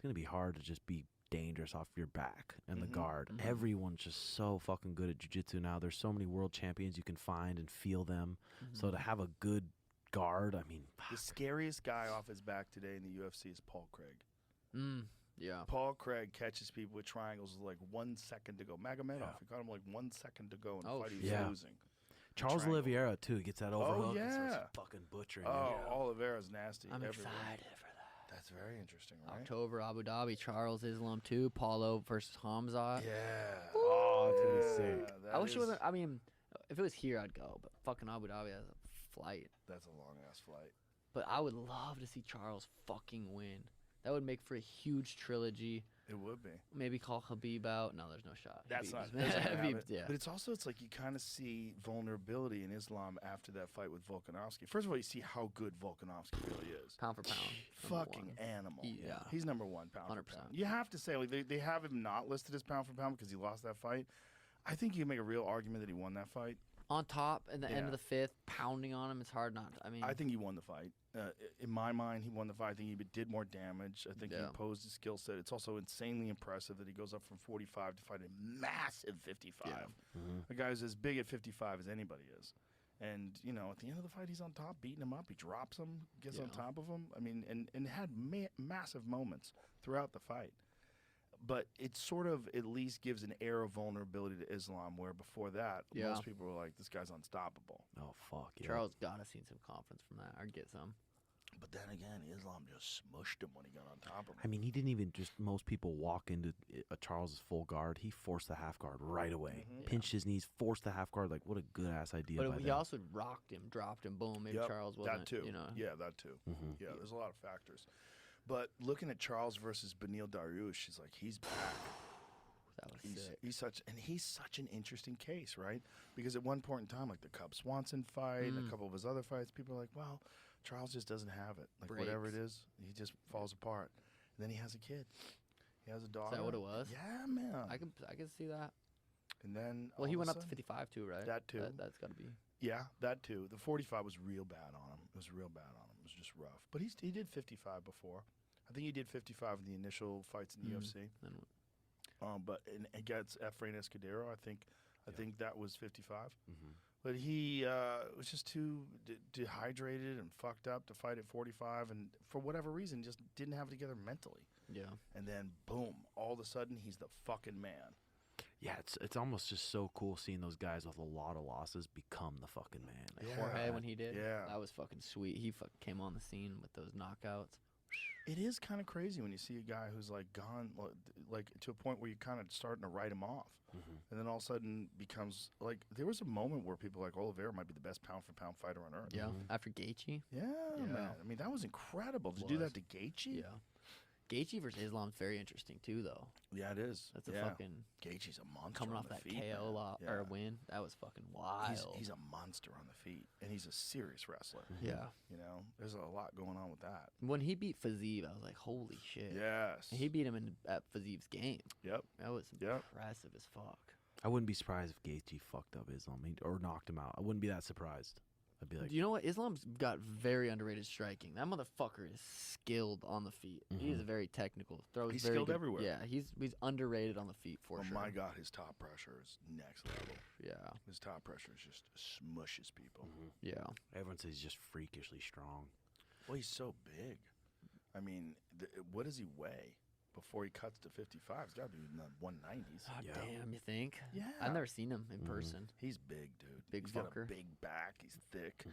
going to be hard to just be dangerous off your back and the guard. Everyone's just so fucking good at jiu-jitsu now. There's so many world champions you can find and feel them. So to have a good guard, I mean, The scariest guy off his back today in the UFC is Paul Craig. Yeah. Paul Craig catches people with triangles with like 1 second to go. Magomedov, he caught him like 1 second to go in the fight he was losing. Charles Triangle. Oliveira too gets that overhook and yeah. starts fucking butchering. Oliveira's nasty. I'm everywhere. excited for that. That's very interesting, right? October, Abu Dhabi, Charles Islam 2, Paulo versus Hamza. Yeah. Oh, that's gonna be sick. I wish it wasn't. I mean, if it was here, I'd go. But fucking Abu Dhabi has a flight. That's a long ass flight. But I would love to see Charles fucking win. That would make for a huge trilogy. It would be. Maybe call Khabib out. No, there's no shot. That's not. Khabib, yeah. But it's also, it's like you kind of see vulnerability in Islam after that fight with Volkanovski. First of all, you see how good Volkanovski really is. Pound for pound. Fucking animal. Yeah. He's number one pound 100%. for pound. You have to say, like, they have him not listed as pound for pound because he lost that fight. I think you can make a real argument that he won that fight. On top, in the end of the fifth, pounding on him, it's hard not to. I mean, I think he won the fight. In my mind, he won the fight. I think he did more damage. I think he imposed his skill set. It's also insanely impressive that he goes up from 45 to fight a massive 55. A guy who's as big at 55 as anybody is. And, you know, at the end of the fight, he's on top, beating him up. He drops him, gets on top of him. I mean, and had massive moments throughout the fight. But it sort of at least gives an air of vulnerability to Islam, where before that, most people were like, this guy's unstoppable. Oh, fuck. Yeah. Charles got to see some confidence from that, or get some. But then again, Islam just smushed him when he got on top of him. I mean, he didn't even just, most people walk into a Charles's full guard. He forced the half guard right away. Pinched his knees, forced the half guard. Like, what a good ass idea. But he also rocked him, dropped him, boom. Maybe Charles wasn't. That too. You know. Yeah, that too. Yeah, there's a lot of factors. But looking at Charles versus Beneil Dariush, he's like, he's back. That was sick. He's such an interesting case, right? Because at one point in time, like the Cub Swanson fight, and a couple of his other fights, people are like, well, Charles just doesn't have it. Like, whatever it is, he just falls apart. And then he has a kid. He has a daughter. Is that what it was? Yeah, man. I can see that. And then Well, he went up to 55 too, right? That too. That's got to be. Yeah, that too. The 45 was real bad on him. It was real bad on him. It was just rough. But he did 55 before. I think he did 55 in the initial fights in the UFC. But against Efrain Escudero, I think that was 55. But he was just too dehydrated and fucked up to fight at 45, and for whatever reason, just didn't have it together mentally. Yeah. And then boom, all of a sudden, he's the fucking man. Yeah, it's almost just so cool seeing those guys with a lot of losses become the fucking man. Like Jorge, when he did, Yeah. that was fucking sweet. He came on the scene with those knockouts. It is kind of crazy when you see a guy who's like gone, like to a point where you're kind of starting to write him off, and then all of a sudden becomes like, there was a moment where people were like, Oliveira might be the best pound for pound fighter on earth. Yeah, after Gaethje. Yeah, man. I mean, that was incredible. To do that to Gaethje? Yeah. Gaethje versus Islam's very interesting too, though. Yeah, it is. That's a fucking Gaethje's a monster. coming on off the that feet, KO man. or win. That was fucking wild. He's a monster on the feet, and he's a serious wrestler. Yeah. You know, there's a lot going on with that. When he beat Fiziev, I was like, holy shit. Yes. And he beat him at Fiziev's game. Yep. That was impressive as fuck. I wouldn't be surprised if Gaethje fucked up Islam or knocked him out. I wouldn't be that surprised. I'd be like, You know what? Islam's got very underrated striking. That motherfucker is skilled on the feet. He's very technical. He's skilled everywhere. Yeah, he's underrated on the feet for sure. Oh my God, his top pressure is next level. Yeah. His top pressure is just smushes people. Yeah. everyone says he's just freakishly strong. Well, he's so big. I mean, what does he weigh before he cuts to 55? He's got to be in the 190s. God damn, you think? Yeah. I've never seen him in person. He's big, dude. Big He's got a fucker. big back. He's thick.